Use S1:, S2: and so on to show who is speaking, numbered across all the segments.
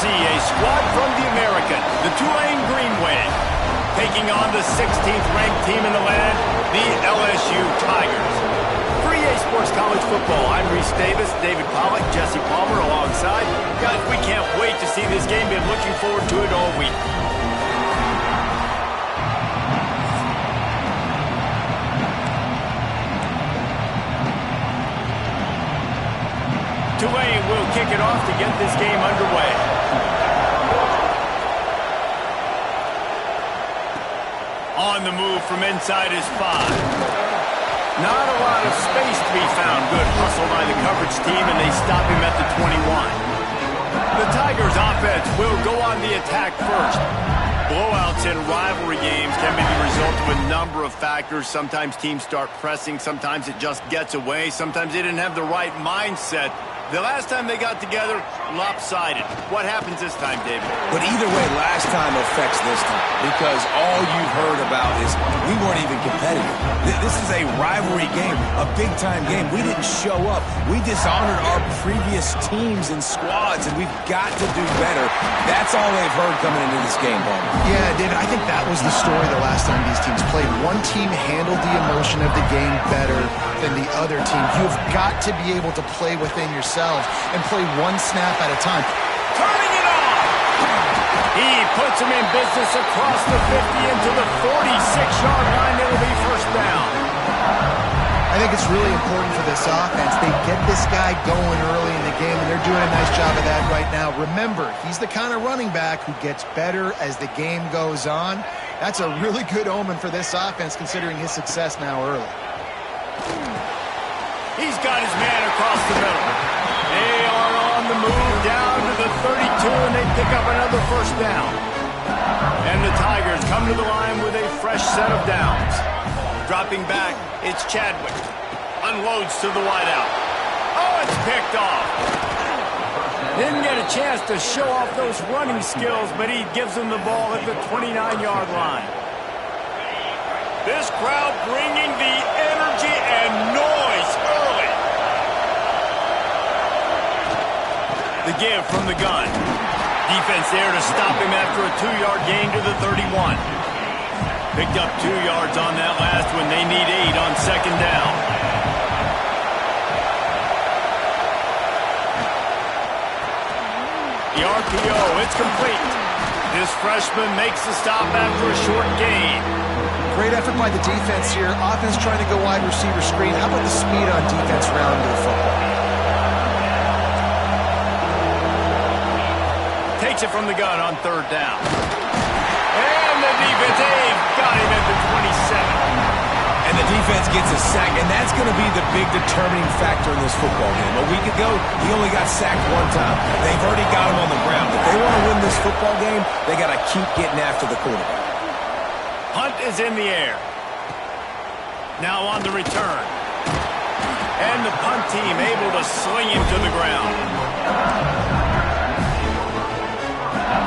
S1: see a squad from the American, the Tulane Green Wave, taking on the 16th ranked team in the land, the LSU Tigers. For EA Sports College Football, I'm Reese Davis, David Pollack, Jesse Palmer alongside. Guys, we can't wait to see this game. Been looking forward to it all week. Tulane will kick it off to get this game underway. On the move from inside is 5. Not a lot of space to be found. Good hustle by the coverage team, and they stop him at the 21. The Tigers' offense will go on the attack first. Blowouts in rivalry games can be the result of a number of factors. Sometimes teams start pressing. Sometimes it just gets away. Sometimes they didn't have the right mindset. The last time they got together, lopsided. What happens this time, David?
S2: But either way, last time affects this time because all you've heard about is we weren't even competitive. This is a rivalry game, a big-time game. We didn't show up. We dishonored our previous teams and squads, and we've got to do better. That's all they've heard coming into this game, Bowman.
S3: Yeah, David, I think that was the story the last time these teams played. One team handled the emotion of the game better than the other team. You've got to be able to play within yourself and play one snap at a time.
S1: Turning it on! He puts him in business across the 50 into the 46-yard line. It'll be first down.
S3: I think it's really important for this offense. They get this guy going early in the game, and they're doing a nice job of that right now. Remember, he's the kind of running back who gets better as the game goes on. That's a really good omen for this offense, considering his success now early.
S1: He's got his man across the middle. They are on the move down to the 32, and they pick up another first down. And the Tigers come to the line with a fresh set of downs. Dropping back, it's Chadwick. Unloads to the wideout. Oh, it's picked off. Didn't get a chance to show off those running skills, but he gives them the ball at the 29-yard line. This crowd bringing the energy and noise early. The give from the gun. Defense there to stop him after a 2-yard gain to the 31. Picked up 2 yards on that last one. They need 8 on second down. The RPO, it's complete. This freshman makes the stop after a short gain.
S3: Great effort by the defense here. Offense trying to go wide receiver screen. How about the speed on defense rounding the football?
S1: Takes it from the gun on third down. And the defense, they've got him at the 27.
S2: And the defense gets a sack, and that's going to be the big determining factor in this football game. A week ago, he only got sacked 1 time. They've already got him on the ground. If they want to win this football game, they got to keep getting after the quarterback.
S1: Hunt is in the air. Now on the return. And the punt team able to sling him to the ground.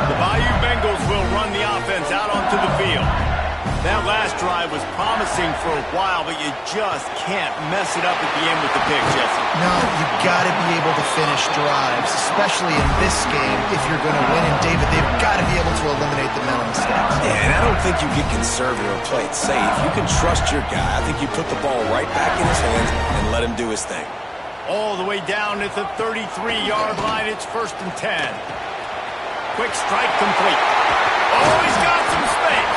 S1: The Bayou Bengals will run the offense out onto the field. That last drive was promising for a while, but you just can't mess it up at the end with the pick, Jesse.
S3: No, you've got to be able to finish drives, especially in this game if you're going to win. And, David, they've got to be able to eliminate the mental mistakes.
S2: Yeah, and I don't think you get conservative or play it safe. You can trust your guy. I think you put the ball right back in his hands and let him do his thing.
S1: All the way down at the 33-yard line, it's 1st and 10. Quick strike complete. Oh, he's got some space.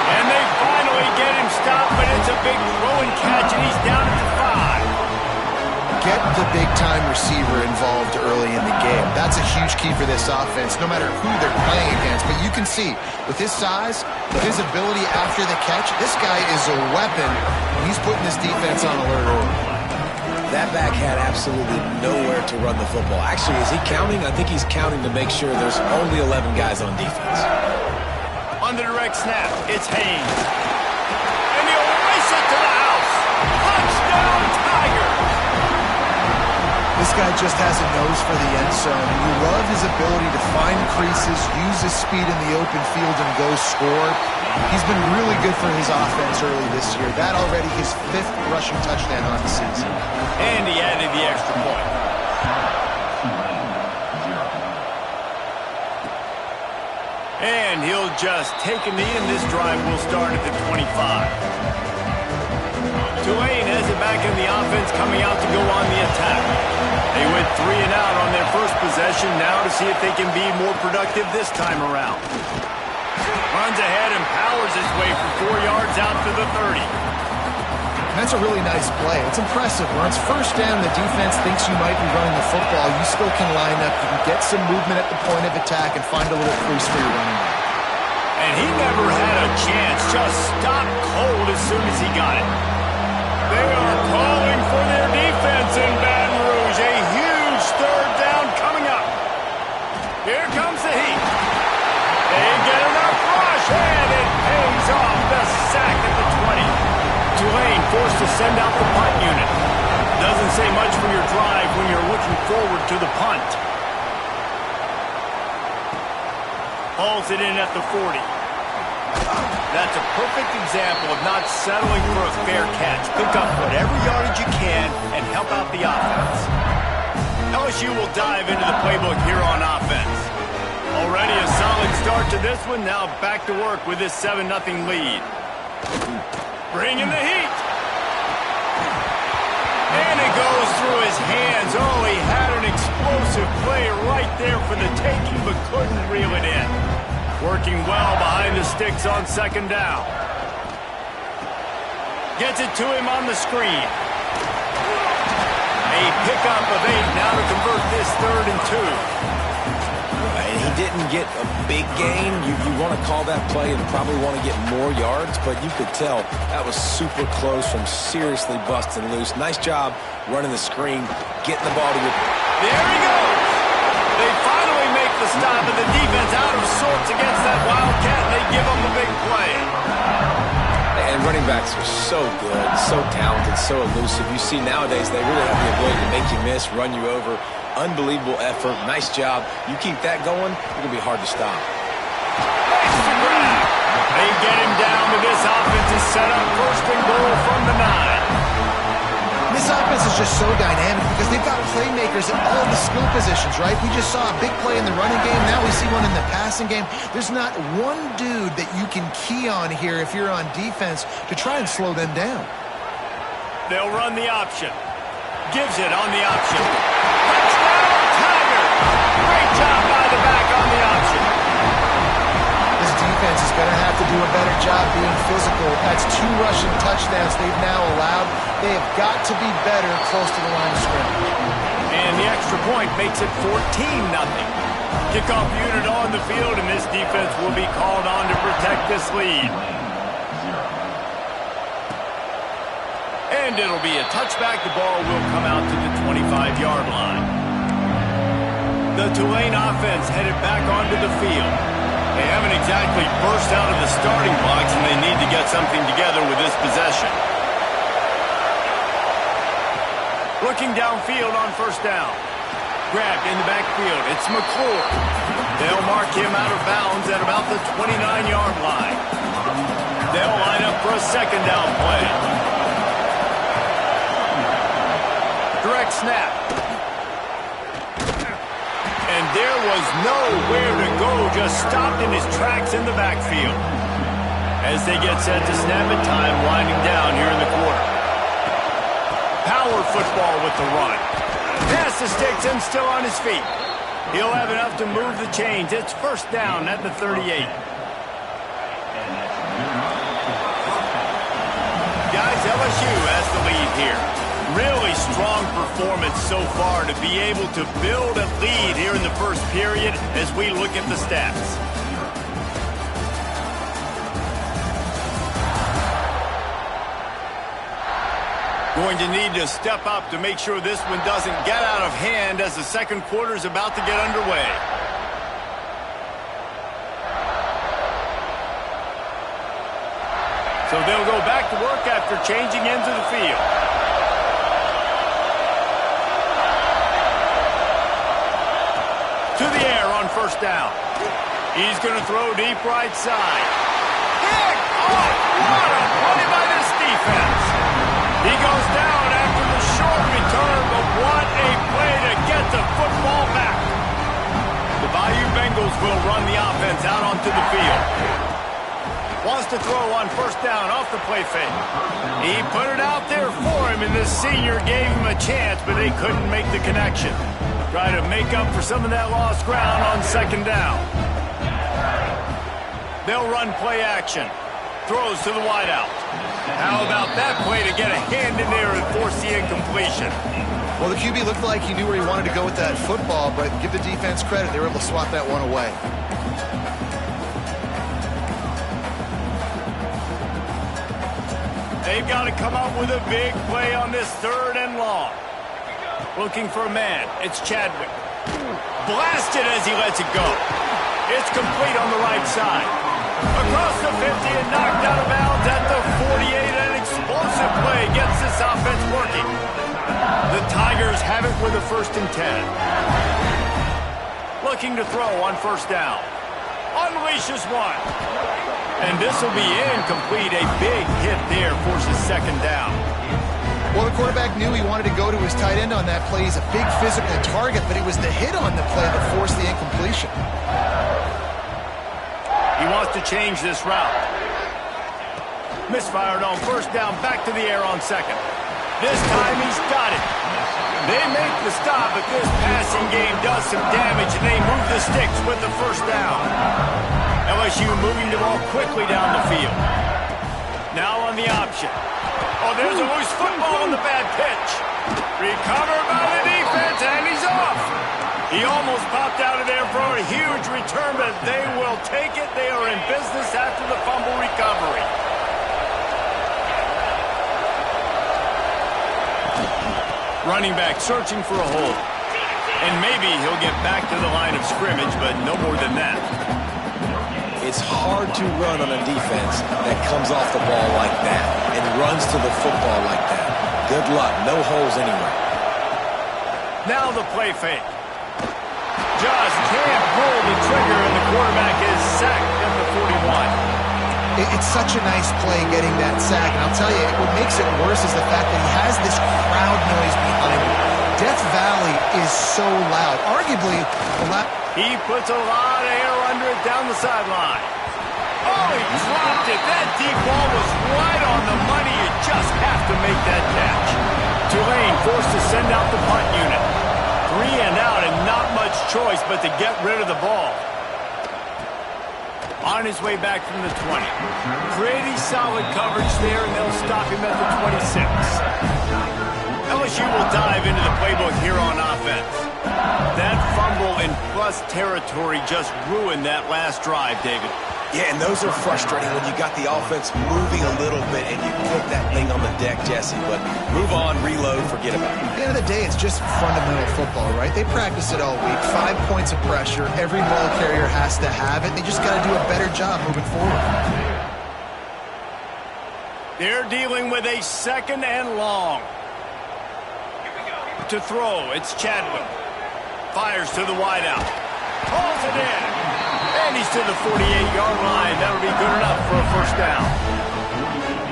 S1: And they finally get him stopped, but it's a big throw and catch, and he's down at the 5.
S3: Get the big-time receiver involved early in the game. That's a huge key for this offense, no matter who they're playing against. But you can see, with his size, with his ability after the catch, this guy is a weapon, and he's putting this defense on alert early.
S2: That back had absolutely nowhere to run the football. Actually, is he counting? I think he's counting to make sure there's only 11 guys on defense.
S1: On the direct snap, it's Haynes. And he'll race it to the house. Touchdown, Tigers!
S3: This guy just has a nose for the end zone, and you love his ability to find creases, use his speed in the open field, and go score. He's been really good for his offense early this year. That already his 5th rushing touchdown on the season.
S1: And he added the extra point. he'll just take a knee, and this drive will start at the 25. Tulane has it back in the offense, coming out to go on the attack. They went 3 and out on their first possession, now to see if they can be more productive this time around. Runs ahead and powers his way for 4 yards out to the 30.
S3: That's a really nice play. It's impressive. When it's first down, the defense thinks you might be running the football. You still can line up. You can get some movement at the point of attack and find a little crease for your running back.
S1: And he never had a chance. Just stopped cold as soon as he got it. They are calling for their defense in Baton Rouge. A huge third down coming up. Here comes the heat. They get enough rush, and it pays off. The sack at the 20. Tulane forced to send out the punt unit. Doesn't say much for your drive when you're looking forward to the punt. Hauls it in at the 40. That's a perfect example of not settling for a fair catch. Pick up whatever yardage you can and help out the offense. LSU will dive into the playbook here on offense. Already a solid start to this one. Now back to work with this 7-0 lead. Bringing the heat. And it goes through his hands. Oh, he had an explosive play right there for the taking, but couldn't reel it in. Working well behind the sticks on second down. Gets it to him on the screen. A pickup of 8 now to convert this 3rd and 2.
S2: And he didn't get a big gain. You want to call that play and probably want to get more yards, but you could tell that was super close from seriously busting loose. Nice job running the screen, getting the ball to your...
S1: There he goes! They finally make the stop, and the defense out of sorts against that Wildcat, and they give up a big play.
S2: And running backs are so good, so talented, so elusive. You see nowadays they really have the ability to make you miss, run you over. Unbelievable effort. Nice job. You keep that going, it's going to be hard to stop.
S1: They get him down, but this offense is set up 1st and goal from the 9.
S3: This offense is just so dynamic because they've got playmakers at all the skill positions, right? We just saw a big play in the running game. Now we see one in the passing game. There's not one dude that you can key on here if you're on defense to try and slow them down.
S1: They'll run the option. Gives it on the option. Touchdown, Tiger! Great job by the back on the option.
S3: This defense is going to have to do a better job being physical. That's 2 rushing touchdowns they've now allowed. They have got to be better close to the line of scrimmage.
S1: And the extra point makes it 14-0. Kickoff unit on the field, and this defense will be called on to protect this lead. And it'll be a touchback. The ball will come out to the 25-yard line. The Tulane offense headed back onto the field. They haven't exactly burst out of the starting blocks, and they need to get something together with this possession. Looking downfield on 1st down. Grabbed in the backfield. It's McClure. They'll mark him out of bounds at about the 29-yard line. They'll line up for a 2nd down play. Direct snap. And there was nowhere to go, just stopped in his tracks in the backfield. As they get set to snap it, time winding down here in the quarter. Power football with the run. Pass the sticks and still on his feet. He'll have enough to move the chains. It's 1st down at the 38. Guys, LSU has the lead here. Really strong performance so far to be able to build a lead here in the first period as we look at the stats. Going to need to step up to make sure this one doesn't get out of hand as the second quarter is about to get underway. So they'll go back to work after changing into the field. To the air on 1st down. He's going to throw deep right side. Pick off! What a play by this defense. He goes down after the short return, but what a play to get the football back. The Bayou Bengals will run the offense out onto the field. Wants to throw on first down off the play fake. He put it out there for him, and the senior gave him a chance, but they couldn't make the connection. Try to make up for some of that lost ground on second down. They'll run play action. Throws to the wideout. How about that play to get a hand in there and force the incompletion?
S3: Well, the QB looked like he knew where he wanted to go with that football, but give the defense credit. They were able to swat that one away.
S1: They've got to come up with a big play on this 3rd and long. Looking for a man. It's Chadwick. Blasted as he lets it go. It's complete on the right side. Across the 50 and knocked out of bounds at the 48. An explosive play gets this offense working. The Tigers have it with a 1st and 10. Looking to throw on first down. Unleashes one. And this will be incomplete. A big hit there forces second down.
S3: Well, the quarterback knew he wanted to go to his tight end on that play. He's a big physical target, but it was the hit on the play that forced the incompletion.
S1: He wants to change this route. Misfired on first down, back to the air on second. This time he's got it. They make the stop, but this passing game does some damage, and they move the sticks with the first down. LSU moving the ball quickly down the field. Now on the option. Oh, there's a loose football on the bad pitch. Recovered by the defense, and he's off. He almost popped out of there for a huge return, but they will take it. They are in business after the fumble recovery. Running back searching for a hole. And maybe he'll get back to the line of scrimmage, but no more than that.
S2: It's hard to run on a defense that comes off the ball like that and runs to the football like that. Good luck. No holes anywhere.
S1: Now the play fake. Just can't pull the trigger, and the quarterback is sacked at the 41.
S3: It's such a nice play getting that sack, and I'll tell you, what makes it worse is the fact that he has this crowd noise behind him. Death Valley is so loud. Arguably,
S1: he puts a lot of air under it down the sideline. Oh, he dropped it. That deep ball was right on the money. You just have to make that catch. Tulane forced to send out the punt unit. 3 and out, and not much choice but to get rid of the ball. On his way back from the 20. Pretty solid coverage there, and they'll stop him at the 26. LSU will dive into the playbook here on offense. That fumble in plus territory just ruined that last drive, David.
S2: Yeah, and those are frustrating when you got the offense moving a little bit and you put that thing on the deck, Jesse. But move on, reload, forget about it.
S3: At the end of the day, it's just fundamental football, right? They practice it all week. 5 points of pressure. Every ball carrier has to have it. They just got to do a better job moving forward.
S1: They're dealing with a 2nd and long. To throw, it's Chadwick. Fires to the wideout. Pulls it in. And he's to the 48-yard line. That'll be good enough for a first down.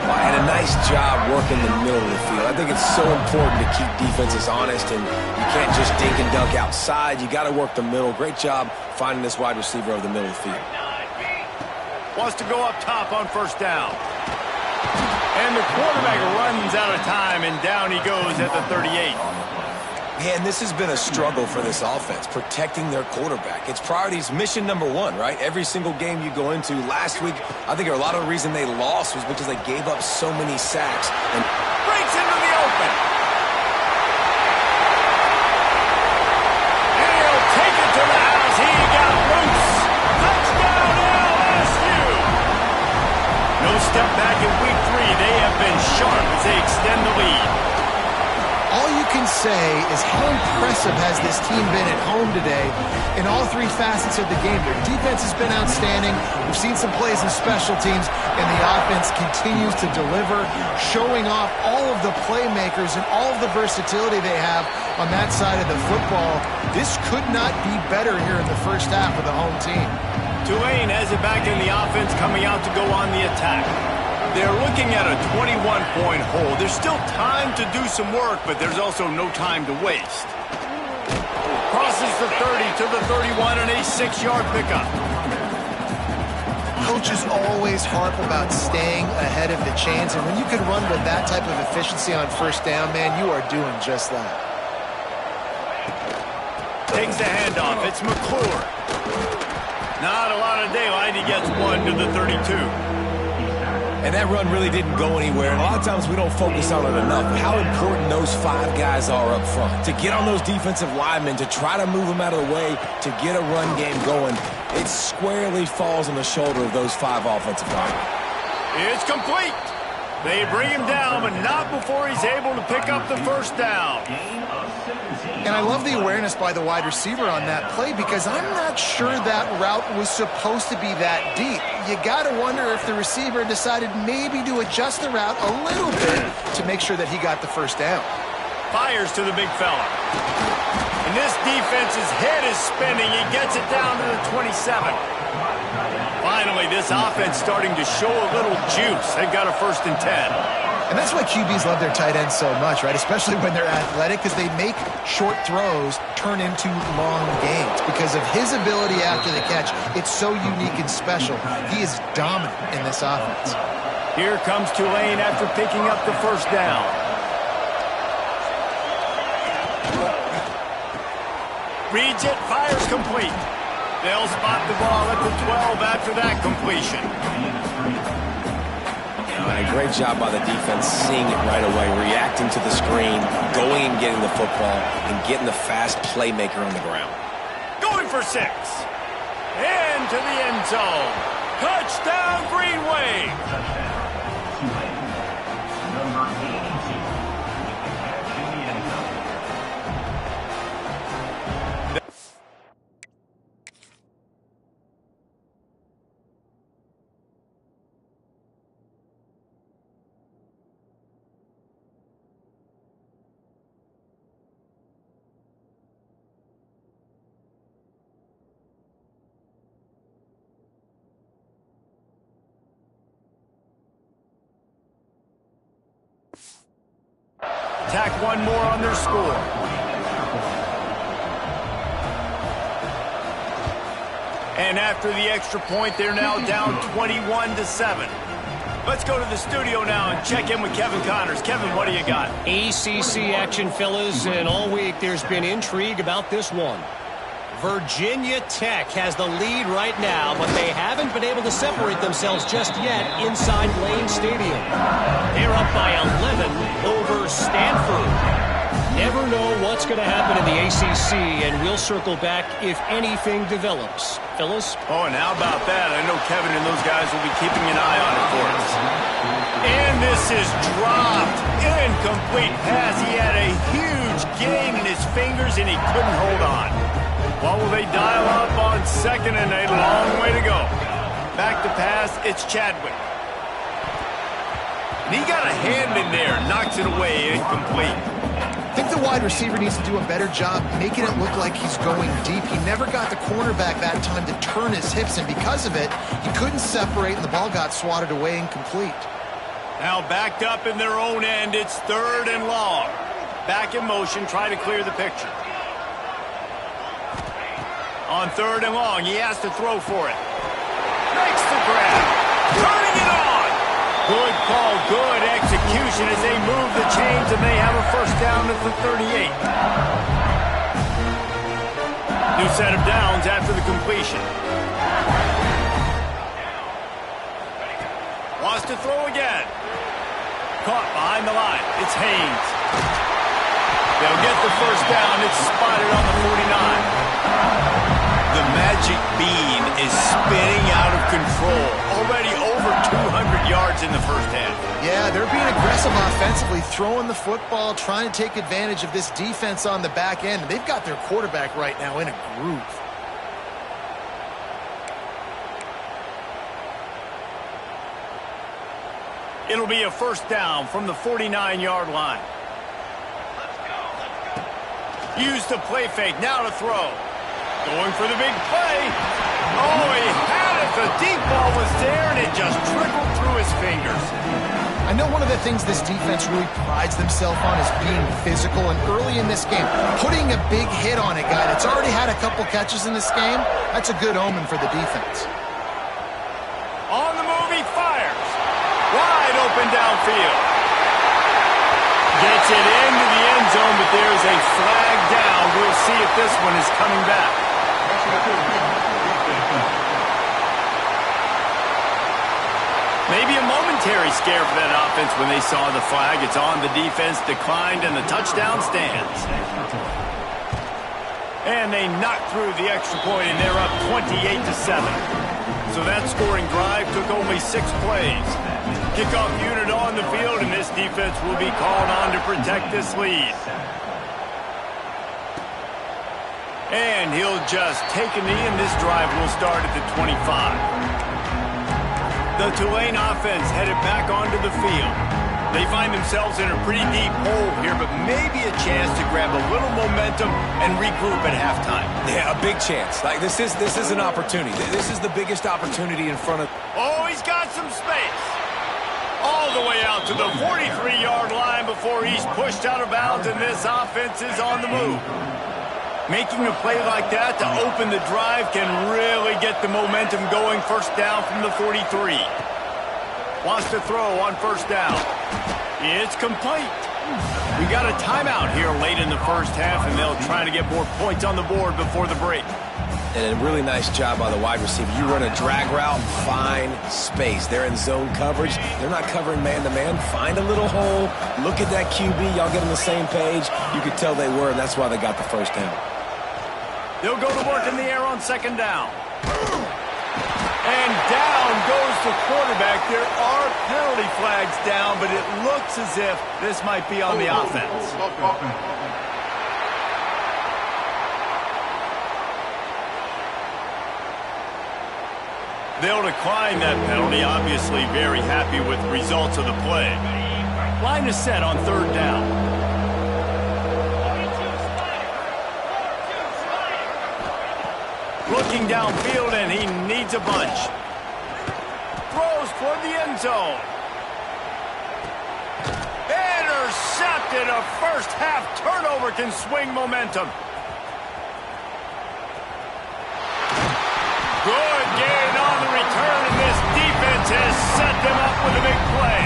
S2: And a nice job working the middle of the field. I think it's so important to keep defenses honest, and you can't just dink and dunk outside. You got to work the middle. Great job finding this wide receiver over the middle of the field.
S1: Wants to go up top on first down. And the quarterback runs out of time, and down he goes at the 38.
S2: Man, this has been a struggle for this offense, protecting their quarterback. It's priorities, mission number 1, right? Every single game you go into. Last week, I think a lot of the reason they lost was because they gave up so many sacks. And
S1: breaks into the open. And he'll take it to the house. He got loose. Touchdown LSU. No step back in week 3. They have been sharp as they extend the lead.
S3: All you can say is how impressive has this team been at home today in all 3 facets of the game. Their defense has been outstanding. We've seen some plays in special teams, and the offense continues to deliver, showing off all of the playmakers and all of the versatility they have on that side of the football. This could not be better here in the first half of the home team.
S1: Tulane has it back in the offense, coming out to go on the attack. They're looking at a 21-point hole. There's still time to do some work, but there's also no time to waste. Crosses the 30 to the 31 and a 6-yard pickup.
S3: Coaches always harp about staying ahead of the chains, and when you can run with that type of efficiency on first down, man, you are doing just that.
S1: Takes the handoff. It's McClure. Not a lot of daylight. He gets 1 to the 32.
S2: And that run really didn't go anywhere. And a lot of times we don't focus on it enough. But how important those 5 guys are up front. To get on those defensive linemen, to try to move them out of the way, to get a run game going, it squarely falls on the shoulder of those 5 offensive linemen.
S1: It's complete. They bring him down, but not before he's able to pick up the first down.
S3: And I love the awareness by the wide receiver on that play because I'm not sure that route was supposed to be that deep. You got to wonder if the receiver decided maybe to adjust the route a little bit to make sure that he got the first down.
S1: Fires to the big fella. And this defense's head is spinning. He gets it down to the 27. Finally, this offense starting to show a little juice. They've got a 1st and 10.
S3: And that's why QBs love their tight ends so much, right? Especially when they're athletic, because they make short throws turn into long gains. Because of his ability after the catch, it's so unique and special. He is dominant in this offense.
S1: Here comes Tulane after picking up the first down. Reads it, fires complete. They'll spot the ball at the 12 after that completion.
S2: And a great job by the defense seeing it right away, reacting to the screen, going and getting the football, and getting the fast playmaker on the ground.
S1: Going for 6. Into the end zone. Touchdown, Green Wave. Tack one more on their score. And after the extra point, they're now down 21-7. Let's go to the studio now and check in with Kevin Connors. Kevin, what do you got?
S4: ACC action, fellas, and all week there's been intrigue about this one. Virginia Tech has the lead right now, but they haven't been able to separate themselves just yet inside Lane Stadium. They're up by 11 over Stanford. Never know what's going to happen in the ACC, and we'll circle back if anything develops. Fellas?
S1: Oh, and how about that? I know Kevin and those guys will be keeping an eye on it for us. And this is dropped. Incomplete pass. He had a huge gain in his fingers, and he couldn't hold on. What will they dial up on 2nd and a long way to go? Back to pass, it's Chadwick. And he got a hand in there, knocks it away, incomplete.
S3: I think the wide receiver needs to do a better job making it look like he's going deep. He never got the cornerback that time to turn his hips, and because of it, he couldn't separate, and the ball got swatted away incomplete.
S1: Now backed up in their own end, it's 3rd and long. Back in motion, try to clear the picture. On 3rd and long, he has to throw for it. Makes the grab. Turning it on. Good call, good execution as they move the chains, and they have a 1st down at the 38. New set of downs after the completion. Wants to throw again. Caught behind the line. It's Haynes. They'll get the 1st down. It's spotted on the 49. The magic bean is spinning out of control. Already over 200 yards in the first half.
S3: Yeah, they're being aggressive offensively, throwing the football, trying to take advantage of this defense on the back end. They've got their quarterback right now in a groove.
S1: It'll be a 1st down from the 49-yard line. Use the play fake, now to throw. Going for the big play. Oh, he had it. The deep ball was there, and it just trickled through his fingers.
S3: I I know one of the things this defense really prides themselves on is being physical, and early in this game, putting a big hit on a guy that's already had a couple catches in this game, that's a good omen for the defense.
S1: On the move, he fires. Wide open downfield. Gets it into the end zone, but there's a flag down. We'll see if this one is coming back. Maybe a momentary scare for that offense when they saw the flag. It's on, the defense declined, and the touchdown stands. And they knocked through the extra point, and they're up 28-7. So that scoring drive took only 6 plays. Kickoff unit on the field, and this defense will be called on to protect this lead. And he'll just take a knee, and this drive will start at the 25. The Tulane offense headed back onto the field. They find themselves in a pretty deep hole here, but maybe a chance to grab a little momentum and regroup at halftime.
S2: Yeah, a big chance. Like this is an opportunity. This is the biggest opportunity in front of.
S1: Oh, he's got some space. All the way out to the 43-yard line before he's pushed out of bounds, and this offense is on the move. Making a play like that to open the drive can really get the momentum going. First down from the 43. Wants to throw on first down. It's complete. We got a timeout here late in the first half, and they'll try to get more points on the board before the break.
S2: And a really nice job by the wide receiver. You run a drag route, find space. They're in zone coverage. They're not covering man-to-man. Find a little hole. Look at that QB. Y'all get on the same page. You could tell they were, and that's why they got the first down.
S1: They'll go to work in the air on second down. And down goes the quarterback. There are penalty flags down, but it looks as if this might be on the offense. They'll decline that penalty, obviously very happy with the results of the play. Line is set on third down. Looking downfield, and he needs a bunch. Throws toward the end zone. Intercepted. A first-half turnover can swing momentum. Good gain on the return, and this defense has set them up with a big play.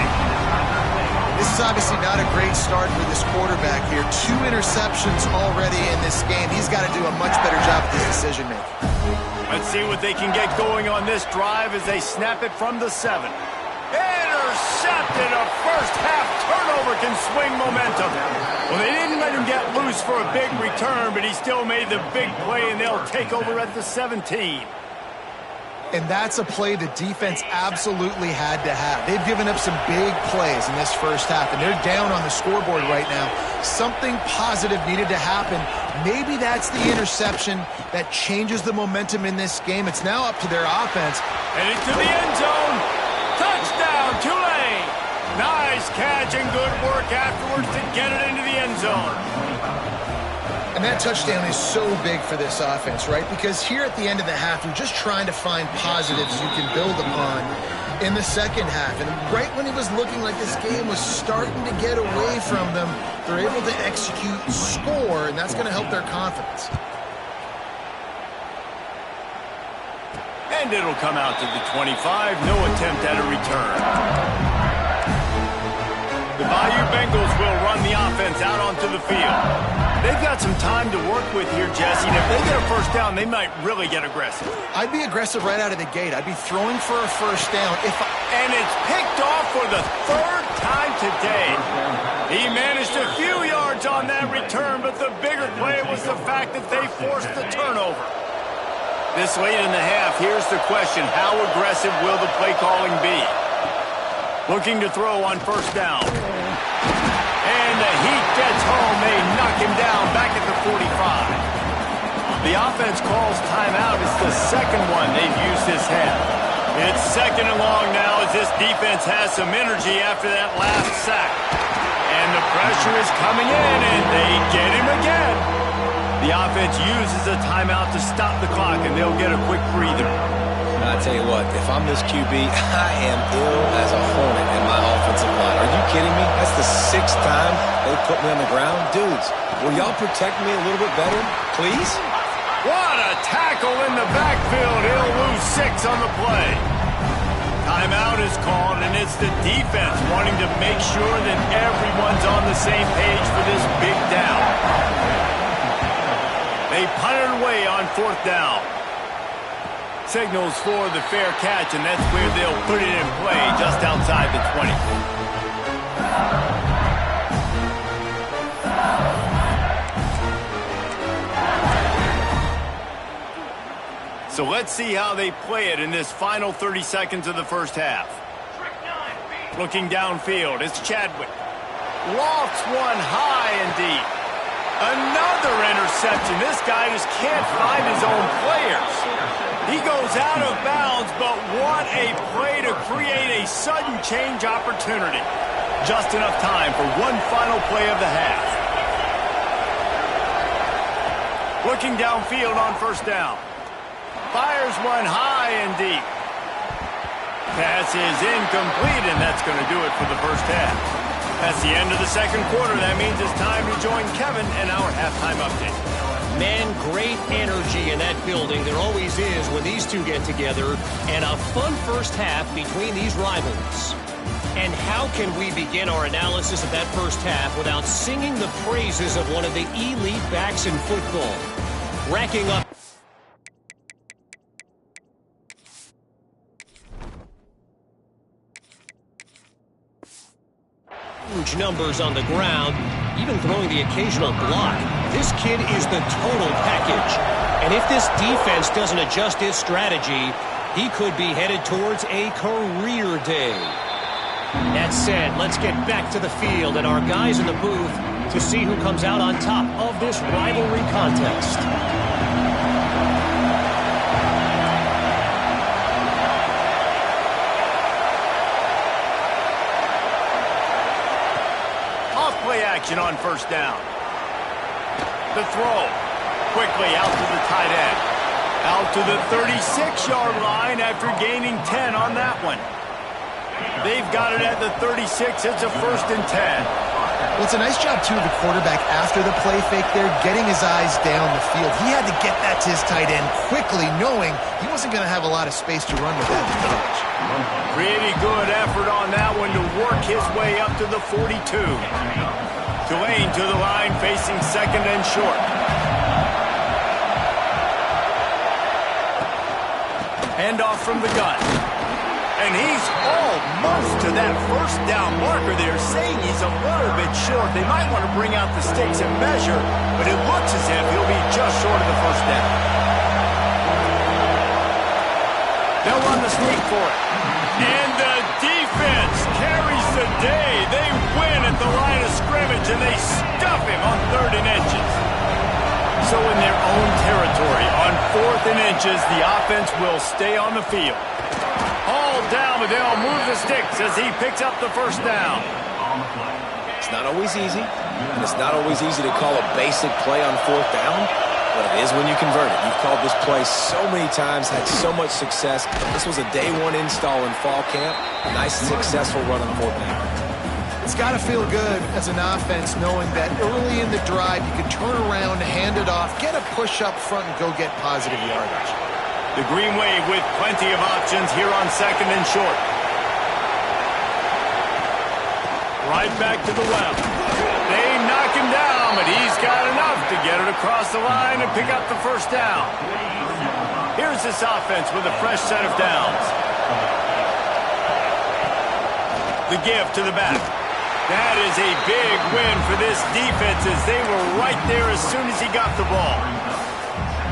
S3: This is obviously not a great start for this quarterback here. 2 interceptions already in this game. He's got to do a much better job at this decision-making.
S1: Let's see what they can get going on this drive as they snap it from the 7. Intercepted. A first-half turnover can swing momentum. Well, they didn't let him get loose for a big return, but he still made the big play, and they'll take over at the 17.
S3: And that's a play the defense absolutely had to have. They've given up some big plays in this first half, and they're down on the scoreboard right now. Something positive needed to happen. Maybe that's the interception that changes the momentum in this game. It's now up to their offense.
S1: Heading to the end zone. Touchdown, Tulane. Nice catch and good work afterwards to get it into the end zone.
S3: And that touchdown is so big for this offense, right? Because here at the end of the half, you're just trying to find positives you can build upon in the second half. And right when it was looking like this game was starting to get away from them, they're able to execute, score, and that's going to help their confidence.
S1: And it'll come out to the 25. No attempt at a return. The Bayou Bengals will run the offense out onto the field. They've got some time to work with here, Jesse, and if they get a first down, they might really get aggressive.
S3: I'd be aggressive right out of the gate. I'd be throwing for a first down.
S1: And it's picked off for the 3rd time today. He managed a few yards on that return, but the bigger play was the fact that they forced the turnover. This late in the half, here's the question. How aggressive will the play calling be? Looking to throw on first down. And the heat gets home. They knock him down back at the 45. The offense calls timeout. It's the second one they've used this half. It's second and long now as this defense has some energy after that last sack. And the pressure is coming in, and they get him again. The offense uses a timeout to stop the clock, and they'll get a quick breather.
S2: I tell you what, if I'm this QB, I am ill as a hornet in my offensive line. Are you kidding me? That's the 6th time they put me on the ground. Dudes, will y'all protect me a little bit better, please?
S1: What a tackle in the backfield. He'll lose 6 on the play. Timeout is called, and it's the defense wanting to make sure that everyone's on the same page for this big down. They punt it away on 4th down. Signals for the fair catch, and that's where they'll put it in play just outside the 20. So let's see how they play it in this final 30 seconds of the first half. Looking downfield, it's Chadwick. Lofts one high and deep. Another interception. This guy just can't find his own players. He goes out of bounds, but what a play to create a sudden change opportunity. Just enough time for one final play of the half. Looking downfield on 1st down. Fires one high and deep. Pass is incomplete, and that's going to do it for the first half. That's the end of the second quarter. That means it's time to join Kevin in our halftime update.
S4: Man, great energy in that building. There always is when these two get together. And a fun first half between these rivals. And how can we begin our analysis of that first half without singing the praises of one of the elite backs in football? Racking up huge numbers on the ground, even throwing the occasional block. This kid is the total package. And if this defense doesn't adjust its strategy, he could be headed towards a career day. That said, let's get back to the field and our guys in the booth to see who comes out on top of this rivalry contest.
S1: Play action on 1st down. The throw. Quickly out to the tight end. Out to the 36-yard line after gaining 10 on that one. They've got it at the 36. It's a 1st and 10.
S3: Well, it's a nice job, too, of the quarterback after the play fake there, getting his eyes down the field. He had to get that to his tight end quickly, knowing he wasn't going to have a lot of space to run with that coverage.
S1: Pretty good effort on that one to work his way up to the 42. Tulane to the line, facing 2nd and short. Handoff from the gun. And he's almost to that 1st down marker there, saying he's a little bit short. They might want to bring out the sticks and measure, but it looks as if he'll be just short of the 1st down. They'll run the sneak for it. And the defense carries the day. They win at the line of scrimmage, and they stuff him on 3rd and inches. So in their own territory, on 4th and inches, the offense will stay on the field. All down, but they'll move the sticks as he picks up the 1st down.
S2: It's not always easy, and it's not always easy to call a basic play on 4th down, but it is when you convert it. You've called this play so many times, had so much success. This was a day 1 install in fall camp. Nice, successful run on 4th down.
S3: It's got to feel good as an offense knowing that early in the drive you can turn around, hand it off, get a push up front, and go get positive yardage.
S1: The Green Wave with plenty of options here on 2nd and short. Right back to the left. They knock him down, but he's got enough to get it across the line and pick up the 1st down. Here's this offense with a fresh set of downs. The give to the back. That is a big win for this defense as they were right there as soon as he got the ball.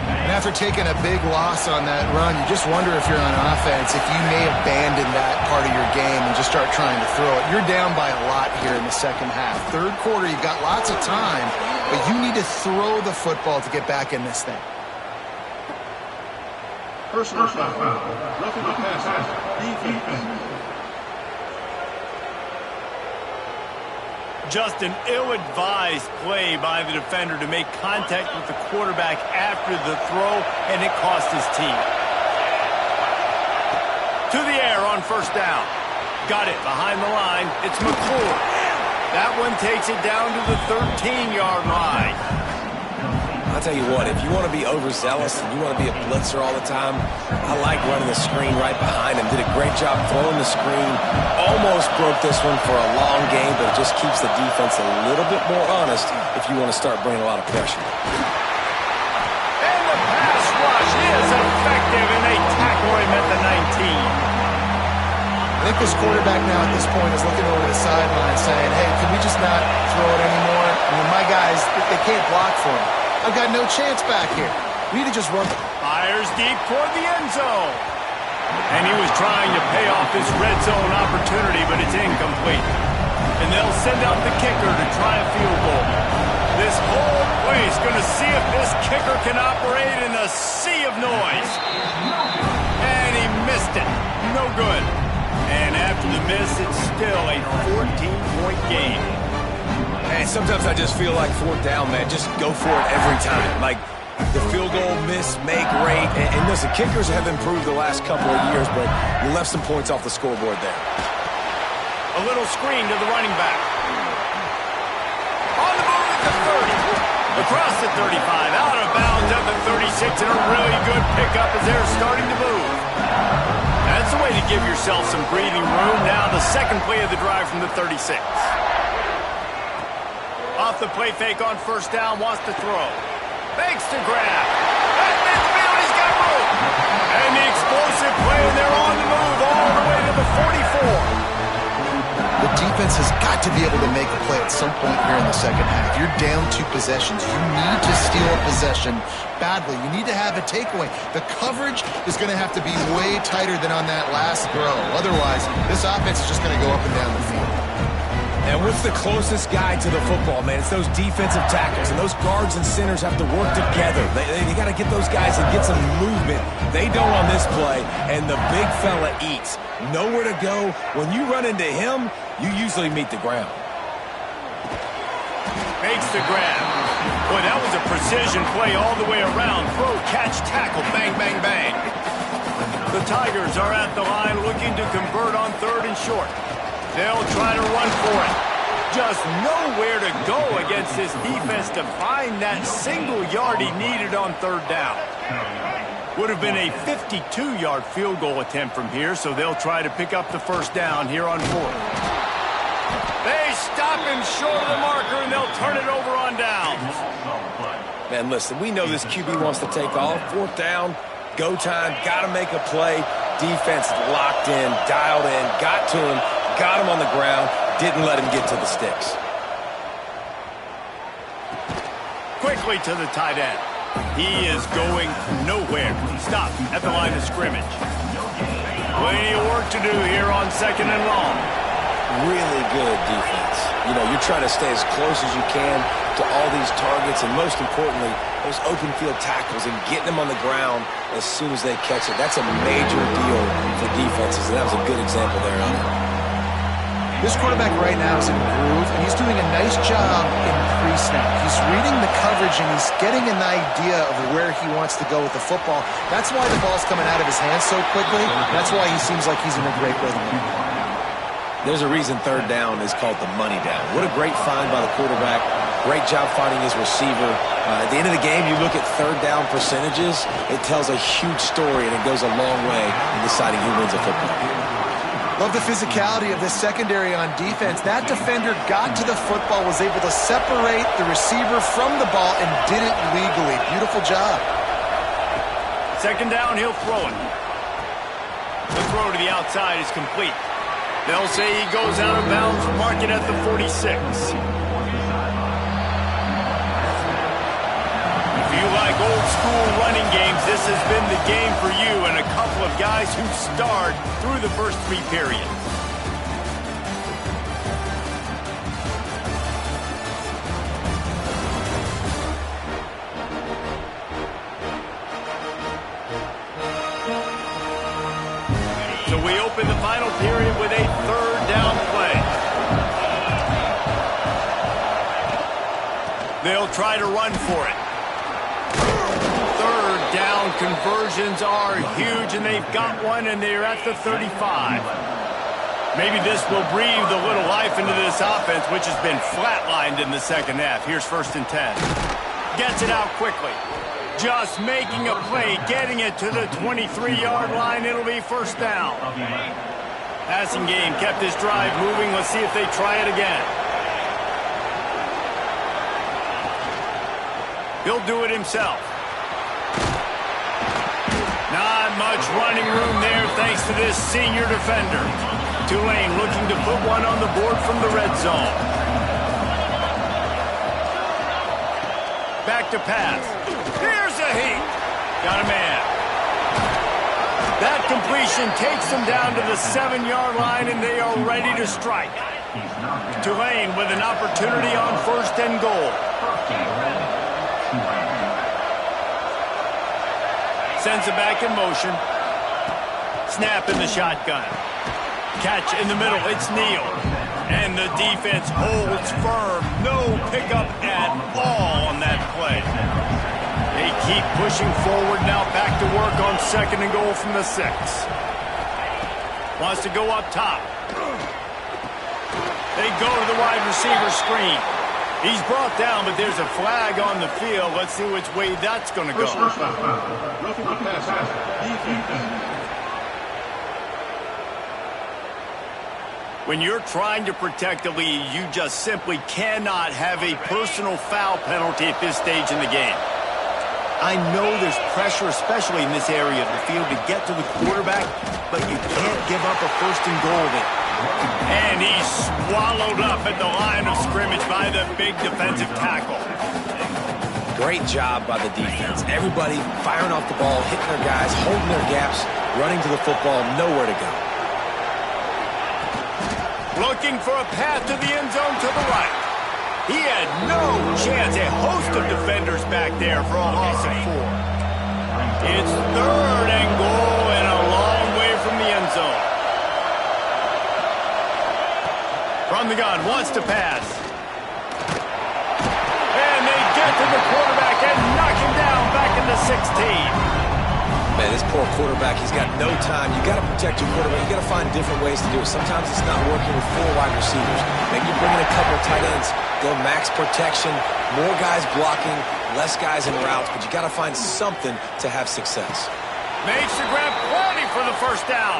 S3: And after taking a big loss on that run, you just wonder if you're on offense, if you may abandon that part of your game and just start trying to throw it. You're down by a lot here in the 2nd half. 3rd quarter, you've got lots of time, but you need to throw the football to get back in this thing.
S5: Personal foul. Roughing the passer. Defense.
S1: Just an ill-advised play by the defender to make contact with the quarterback after the throw, and it cost his team. to the air on first down. Got it behind the line. It's McClure. That one takes it down to the 13-yard line.
S2: I'll tell you what, if you want to be overzealous and you want to be a blitzer all the time, I like running the screen right behind him. Did a great job throwing the screen. Almost broke this one for a long game, but it just keeps the defense a little bit more honest if you want to start bringing a lot of pressure.
S1: And the pass rush is effective, and they tackle him at the 19.
S3: I think this quarterback now at this point is looking over the sideline saying, hey, can we just not throw it anymore? I mean, my guys, they can't block for him. I've got no chance back here. We need to just run.
S1: Fires deep toward the end zone. And he was trying to pay off this red zone opportunity, but it's incomplete. And they'll send out the kicker to try a field goal. This whole place going to see if this kicker can operate in the sea of noise. And he missed it. No good. And after the miss, it's still a 14-point game.
S2: And sometimes I just feel like fourth down, man. Just go for it every time. Like the field goal, miss, make, rate. And listen, kickers have improved the last couple of years, but you left some points off the scoreboard there.
S1: A little screen to the running back. On the move at the 30. Across the 35. Out of bounds at the 36. And a really good pickup as they're starting to move. That's the way to give yourself some breathing room. Now the second play of the drive from the 36. Off the play fake on first down, wants to throw. Fakes to grab. At midfield, he's got room. And the explosive play, and they're on the move all the way to the 44.
S3: The defense has got to be able to make a play at some point here in the second half. You're down 2 possessions. You need to steal a possession badly. You need to have a takeaway. The coverage is going to have to be way tighter than on that last throw. Otherwise, this offense is just going to go up and down the field.
S2: And what's the closest guy to the football, man? It's those defensive tackles, and those guards and centers have to work together. They got to get those guys and get some movement. They don't on this play, and the big fella eats. Nowhere to go. When you run into him, you usually meet the ground.
S1: Makes the grab. Boy, that was a precision play all the way around. Throw, catch, tackle, bang, bang, bang. The Tigers are at the line looking to convert on third and short. They'll try to run for it. Just nowhere to go against this defense to find that single yard he needed on third down. Would have been a 52-yard field goal attempt from here, so they'll try to pick up the first down here on fourth. They stop him short of the marker, and they'll turn it over on downs.
S2: Man, listen, we know this QB wants to take off. Fourth down, go time, got to make a play. Defense locked in, dialed in, got to him. Got him on the ground, didn't let him get to the sticks.
S1: Quickly to the tight end. He is going nowhere. Stop at the line of scrimmage. Plenty of work to do here on second and long.
S2: Really good defense. You know, you're trying to stay as close as you can to all these targets, and most importantly, those open field tackles and getting them on the ground as soon as they catch it. That's a major deal for defenses, and that was a good example there of it.
S3: This quarterback right now is in a groove, and he's doing a nice job in pre-snap. He's reading the coverage, and he's getting an idea of where he wants to go with the football. That's why the ball's coming out of his hands so quickly. That's why he seems like he's in a great rhythm.
S2: There's a reason third down is called the money down. What a great find by the quarterback. Great job finding his receiver. At the end of the game, you look at third down percentages. It tells a huge story, and it goes a long way in deciding who wins a football game.
S3: Love the physicality of this secondary on defense. That defender got to the football, was able to separate the receiver from the ball, and did it legally. Beautiful job.
S1: Second down, he'll throw it. The throw to the outside is complete. They'll say he goes out of bounds, mark it at the 46. If you like old school running games, this has been the game for you and a couple of guys who starred through the first 3 periods. So we open the final period with a third down play. They'll try to run for it. Third down conversions are huge, and they've got one, and they're at the 35. Maybe this will breathe a little life into this offense, which has been flatlined in the second half. Here's 1st and 10. Gets it out quickly. Just making a play, getting it to the 23-yard line. It'll be 1st down. Passing game kept this drive moving. Let's see if they try it again. He'll do it himself. Not much running room there thanks to this senior defender. Tulane looking to put one on the board from the red zone. Back to pass. Here's a heat. Got a man. That completion takes them down to the 7-yard line, and they are ready to strike. Tulane with an opportunity on 1st and goal. Sends it back in motion. Snap in the shotgun. Catch in the middle. It's Neal. And the defense holds firm. No pickup at all on that play. They keep pushing forward now. Back to work on 2nd and goal from the 6. Wants to go up top. They go to the wide receiver screen. He's brought down, but there's a flag on the field. Let's see which way that's going to go. When you're trying to protect the lead, you just simply cannot have a personal foul penalty at this stage in the game. I know there's pressure, especially in this area of the field, to get to the quarterback, but you can't give up a 1st and goal there. And he's swallowed up at the line of scrimmage by the big defensive tackle.
S2: Great job by the defense. Everybody firing off the ball, hitting their guys, holding their gaps, running to the football, nowhere to go.
S1: Looking for a path to the end zone to the right. He had no chance. A host of defenders back there for a loss of 4. It's 3rd and goal and a long way from the end zone. From the gun, wants to pass. And they get to the quarterback and knock him down back in the 16.
S2: Man, this poor quarterback, he's got no time. You got to protect your quarterback. You got to find different ways to do it. Sometimes it's not working with 4 wide receivers. Maybe you bring in a couple tight ends, go max protection, more guys blocking, less guys in routes, but you got to find something to have success.
S1: Makes the grab, plenty for the 1st down.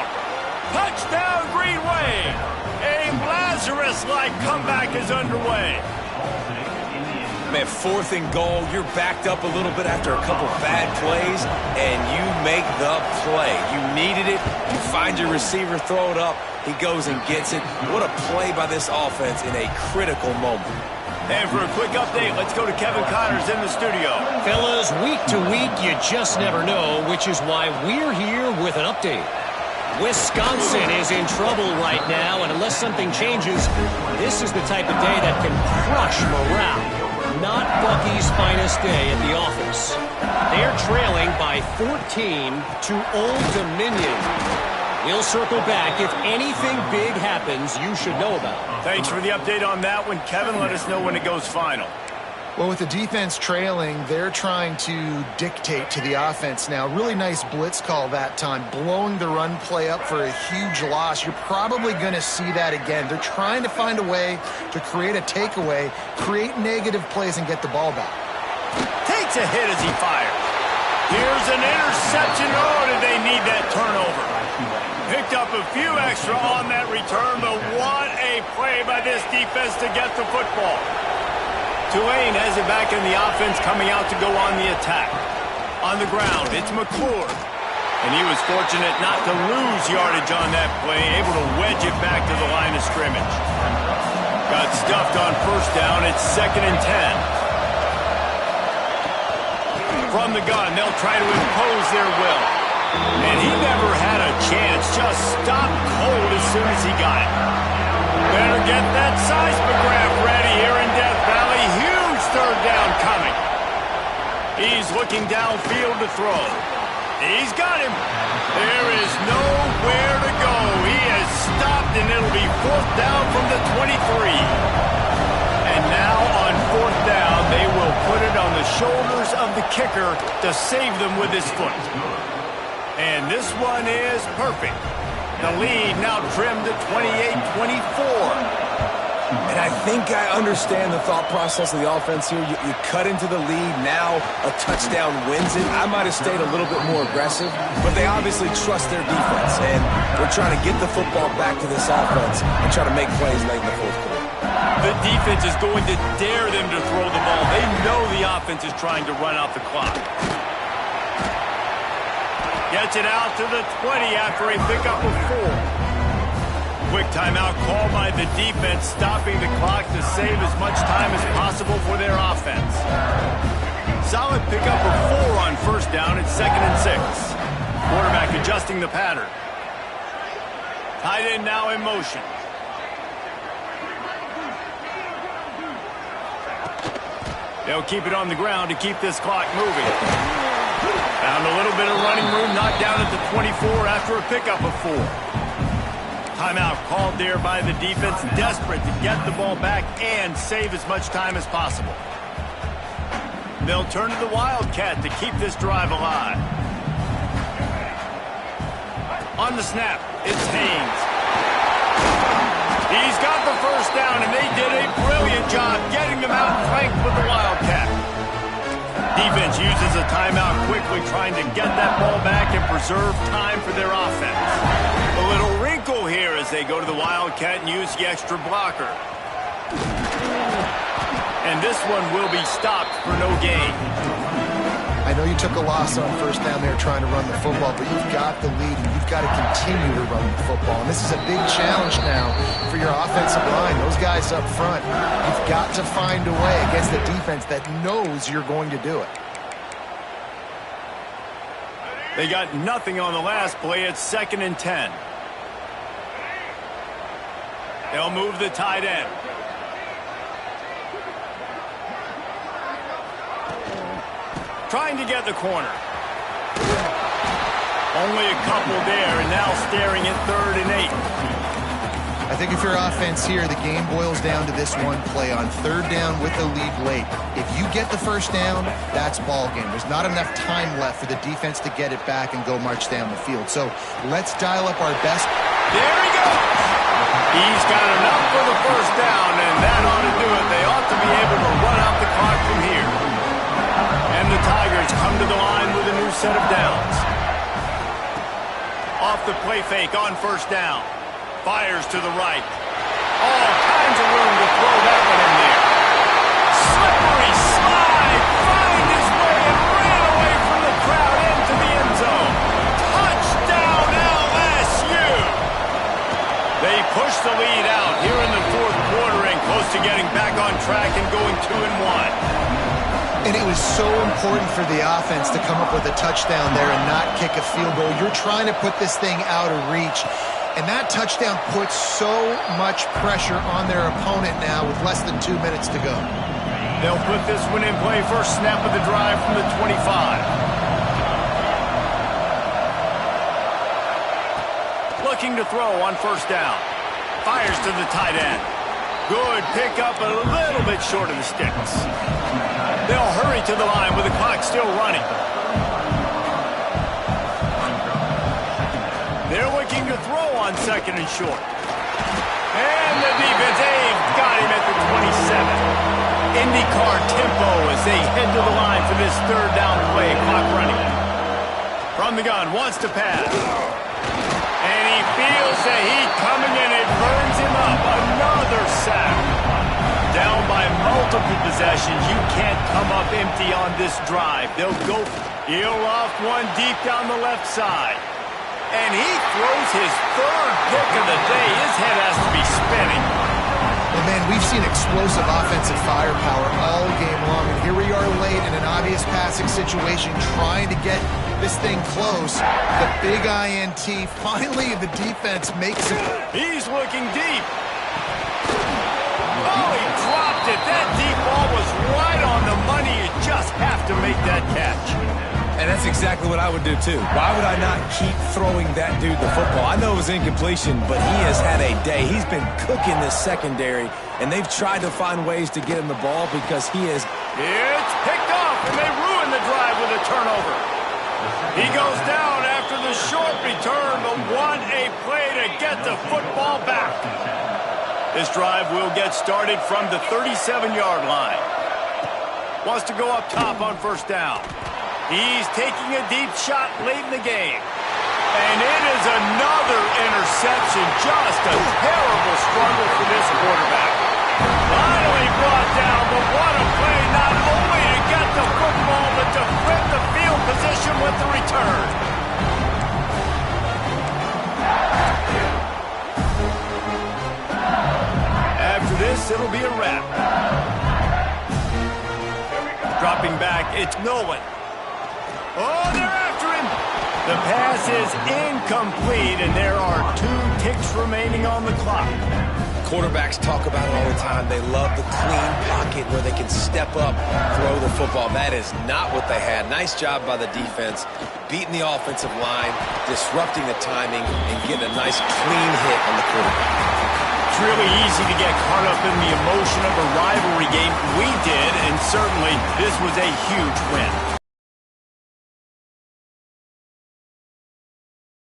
S1: Touchdown, Green Wave. A Lazarus-like comeback is underway.
S2: Man, 4th and goal, you're backed up a little bit after a couple bad plays, and you make the play. You needed it. You find your receiver, throw it up. He goes and gets it. What a play by this offense in a critical moment.
S1: And for a quick update, let's go to Kevin Connors in the studio.
S4: Fellas, week to week, you just never know, which is why we're here with an update. Wisconsin is in trouble right now, and unless something changes, this is the type of day that can crush morale. Not Bucky's finest day at the office. They're trailing by 14 to Old Dominion. We'll circle back. If anything big happens, you should know about it.
S1: Thanks for the update on that one. Kevin, let us know when it goes final.
S3: Well, with the defense trailing, they're trying to dictate to the offense now. Really nice blitz call that time, blowing the run play up for a huge loss. You're probably going to see that again. They're trying to find a way to create a takeaway, create negative plays, and get the ball back.
S1: Takes a hit as he fires. Here's an interception. Oh, did they need that turnover? Picked up a few extra on that return, but what a play by this defense to get the football. Tulane has it back in the offense, coming out to go on the attack. On the ground, it's McClure. And he was fortunate not to lose yardage on that play, able to wedge it back to the line of scrimmage. Got stuffed on 1st down. It's 2nd and 10. From the gun, they'll try to impose their will. And he never had a chance. Just stopped cold as soon as he got it. Better get that seismograph ready here in Death Valley. Huge 3rd down coming. He's looking downfield to throw. He's got him. There is nowhere to go. He has stopped, and it'll be 4th down from the 23. And now on 4th down, they will put it on the shoulders of the kicker to save them with his foot. And this one is perfect. The lead now trimmed to 28-24.
S2: And I think I understand the thought process of the offense here. You cut into the lead. Now a touchdown wins it. I might have stayed a little bit more aggressive, but they obviously trust their defense, and they're trying to get the football back to this offense and try to make plays late in the fourth quarter.
S1: The defense is going to dare them to throw the ball. They know the offense is trying to run out the clock. Gets it out to the 20 after a pickup of 4. Quick timeout call by the defense, stopping the clock to save as much time as possible for their offense. Solid pickup of 4 on first down. It's 2nd and 6. Quarterback adjusting the pattern. Tight end now in motion. They'll keep it on the ground to keep this clock moving. Found a little bit of running room, knocked down at the 24 after a pickup of 4. Timeout called there by the defense, desperate to get the ball back and save as much time as possible. They'll turn to the Wildcat to keep this drive alive. On the snap, it's Haynes. He's got the first down, and they did a brilliant job getting them out flanked with the Wildcat. Defense uses a timeout quickly, trying to get that ball back and preserve time for their offense. A little wrinkle here as they go to the Wildcat and use the extra blocker. And this one will be stopped for no gain.
S3: I know you took a loss on first down there trying to run the football, but you've got the lead and you've got to continue to run the football. And this is a big challenge now for your offensive line. Those guys up front, you've got to find a way against the defense that knows you're going to do it.
S1: They got nothing on the last play. It's 2nd and 10. They'll move the tight end. Trying to get the corner. Only a couple there, and now staring at 3rd and 8.
S3: I think if you're offense here, the game boils down to this one play on 3rd down with the lead late. If you get the first down, that's ball game. There's not enough time left for the defense to get it back and go march down the field. So let's dial up our best.
S1: There he goes. He's got enough for the first down, and that ought to do it. They ought to be able to run out the clock from here. And the Tigers come to the line with a new set of downs. Off the play fake on first down. Fires to the right. All kinds of room to throw that one in there. Slippery slide. Find his way and ran away from the crowd into the end zone. Touchdown LSU. They push the lead out here in the 4th quarter and close to getting back on track and going 2-1.
S3: And it was so important for the offense to come up with a touchdown there and not kick a field goal. You're trying to put this thing out of reach. And that touchdown puts so much pressure on their opponent now with less than 2 minutes to go.
S1: They'll put this one in play. First snap of the drive from the 25. Looking to throw on first down. Fires to the tight end. Good pickup, a little bit short of the sticks. They'll hurry to the line with the clock still running. They're looking to throw on 2nd and short. And the defense, they've got him at the 27. IndyCar tempo as they head to the line for this 3rd down play. Clock running. From the gun, wants to pass. And he feels the heat coming in. It burns him up. Another sack. Down by multiple possessions. You can't come up empty on this drive. They'll go. He'll off one deep down the left side. And he throws his 3rd pick of the day. His head has to be spinning.
S3: Well, man, we've seen explosive offensive firepower all game long. And here we are late in an obvious passing situation trying to get this thing close. The big INT. Finally, the defense makes it.
S1: He's looking deep. Oh, he dropped it. That deep ball was right on the money. You just have to make that catch.
S2: And that's exactly what I would do, too. Why would I not keep throwing that dude the football? I know it was incompletion, but he has had a day. He's been cooking this secondary, and they've tried to find ways to get him the ball because he has
S1: It's picked off, and they ruin the drive with a turnover. He goes down after the short return, but what a play to get the football back. This drive will get started from the 37-yard line. Wants to go up top on first down. He's taking a deep shot late in the game. And it is another interception. Just a terrible struggle for this quarterback. Finally brought down, but what a play, not only to get the football, but to flip the field position with the return. After this, it'll be a wrap. Dropping back, it's Nolan. Oh, they're after him. The pass is incomplete, and there are 2 ticks remaining on the clock.
S2: Quarterbacks talk about it all the time. They love the clean pocket where they can step up, throw the football. That is not what they had. Nice job by the defense, beating the offensive line, disrupting the timing, and getting a nice clean hit on the quarterback.
S1: It's really easy to get caught up in the emotion of a rivalry game. We did, and certainly this was a huge win.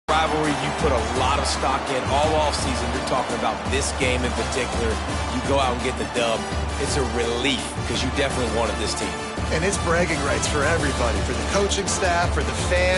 S2: Rivalry you put a lot of stock in all offseason. You're talking about this game in particular. You go out and get the dub. It's a relief because you definitely wanted this team.
S3: And it's bragging rights for everybody, for the coaching staff, for the fans.